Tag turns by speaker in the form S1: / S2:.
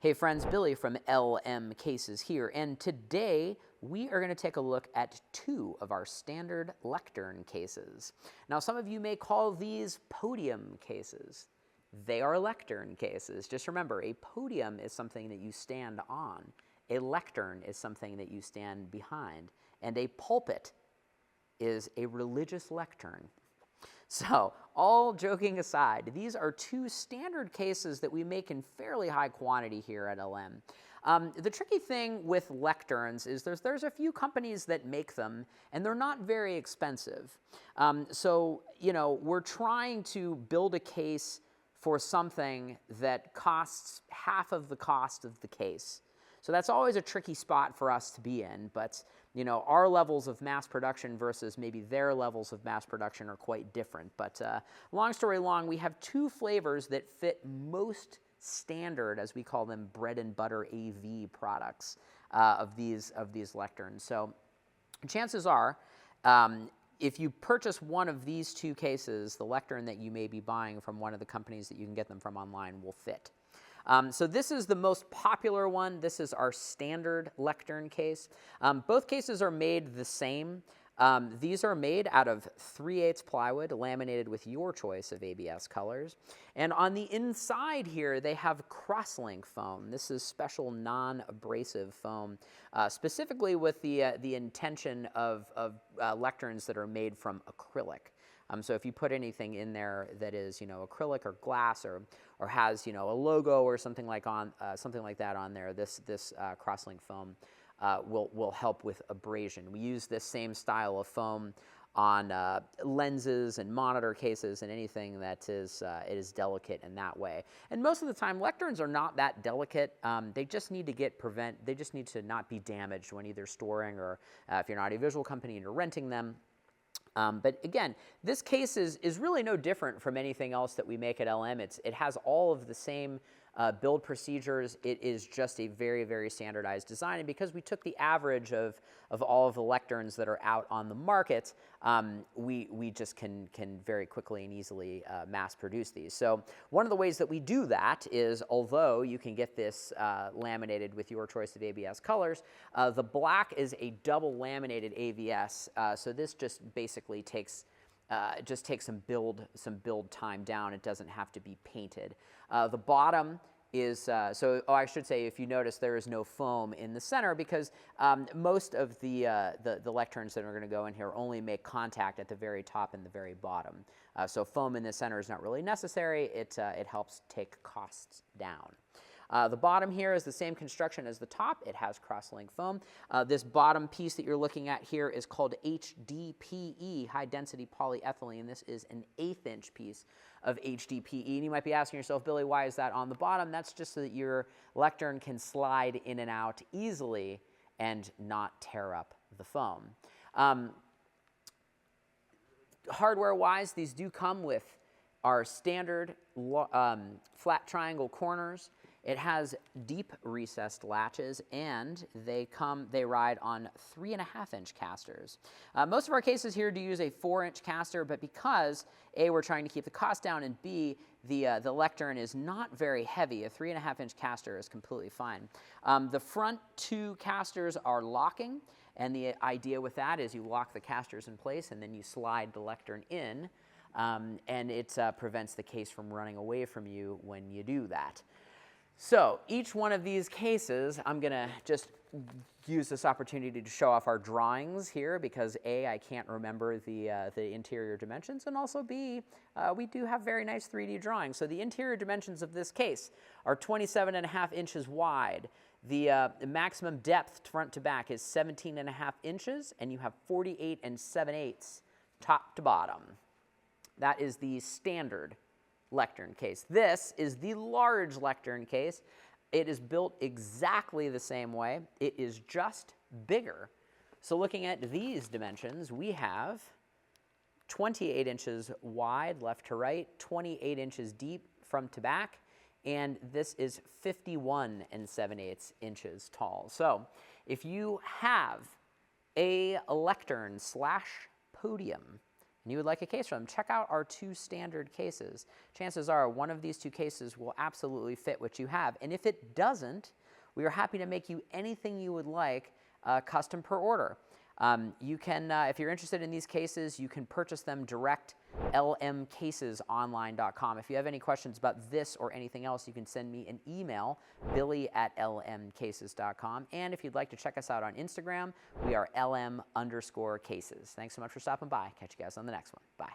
S1: Hey friends, Billy from LM Cases here, and today we are going to take a look at two of our standard lectern cases. Now some of you may call these podium cases. They are lectern cases. Just remember, a podium is something that you stand on. A lectern is something that you stand behind. And a pulpit is a religious lectern. So, all joking aside, these are two standard cases that we make in fairly high quantity here at LM. The tricky thing with lecterns is there's a few companies that make them, and they're not very expensive. So, you know, we're trying to build a case for something that costs half of the cost of the case. So that's always a tricky spot for us to be in, but you know, our levels of mass production versus maybe their levels of mass production are quite different. But long story long, we have two flavors that fit most standard, as we call them, bread and butter AV products of these lecterns. So chances are, if you purchase one of these two cases, the lectern that you may be buying from one of the companies that you can get them from online will fit. So this is the most popular one. This is our standard lectern case. Both cases are made the same. These are made out of 3/8 plywood, laminated with your choice of ABS colors. And on the inside here, they have crosslink foam. This is special non-abrasive foam, specifically with the intention of lecterns that are made from acrylic. So if you put anything in there that is, you know, acrylic or glass or has, you know, a logo or something like that on there, this crosslink foam will help with abrasion. We use this same style of foam on lenses and monitor cases and anything that is delicate in that way. And most of the time, lecterns are not that delicate. They just need to they just need to not be damaged when either storing or if you're not a visual company and you're renting them. But again, this case is really no different from anything else that we make at LM. It has all of the same build procedures. It is just a very, very standardized design. And because we took the average of all of the lecterns that are out on the market, we just can very quickly and easily mass produce these. So one of the ways that we do that is, although you can get this laminated with your choice of ABS colors, the black is a double laminated ABS. So this just basically takes some build time down. It doesn't have to be painted. The bottom is, I should say, if you notice, there is no foam in the center because most of the lecterns that are going to go in here only make contact at the very top and the very bottom. So foam in the center is not really necessary. It helps take costs down. The bottom here is the same construction as the top. It has crosslink foam. This bottom piece that you're looking at here is called HDPE, high density polyethylene. This is an 1/8 inch piece of HDPE. And you might be asking yourself, Billy, why is that on the bottom? That's just so that your lectern can slide in and out easily and not tear up the foam. Hardware-wise, these do come with our standard flat triangle corners. It has deep recessed latches, and they ride on 3.5 inch casters. Most of our cases here do use a 4 inch caster, but because A, we're trying to keep the cost down, and B, the lectern is not very heavy, a 3.5 inch caster is completely fine. The front two casters are locking, and the idea with that is you lock the casters in place, and then you slide the lectern in, and it prevents the case from running away from you when you do that. So each one of these cases, I'm going to just use this opportunity to show off our drawings here because A, I can't remember the interior dimensions, and also B, we do have very nice 3D drawings. So the interior dimensions of this case are 27.5 inches wide. The maximum depth front to back is 17.5 inches, and you have 48 7/8 top to bottom. That is the standard lectern case. This is the large lectern case. It is built exactly the same way. It is just bigger. So looking at these dimensions, we have 28 inches wide left to right, 28 inches deep front to back, and this is 51 7/8 inches tall. So if you have a lectern / podium and you would like a case from them, check out our 2 standard cases. Chances are one of these 2 cases will absolutely fit what you have. And if it doesn't, we are happy to make you anything you would like custom per order. You can, if you're interested in these cases, you can purchase them direct lmcasesonline.com. If you have any questions about this or anything else, you can send me an email, billy@lmcases.com. And if you'd like to check us out on Instagram, we are lm_cases. Thanks so much for stopping by. Catch you guys on the next one. Bye.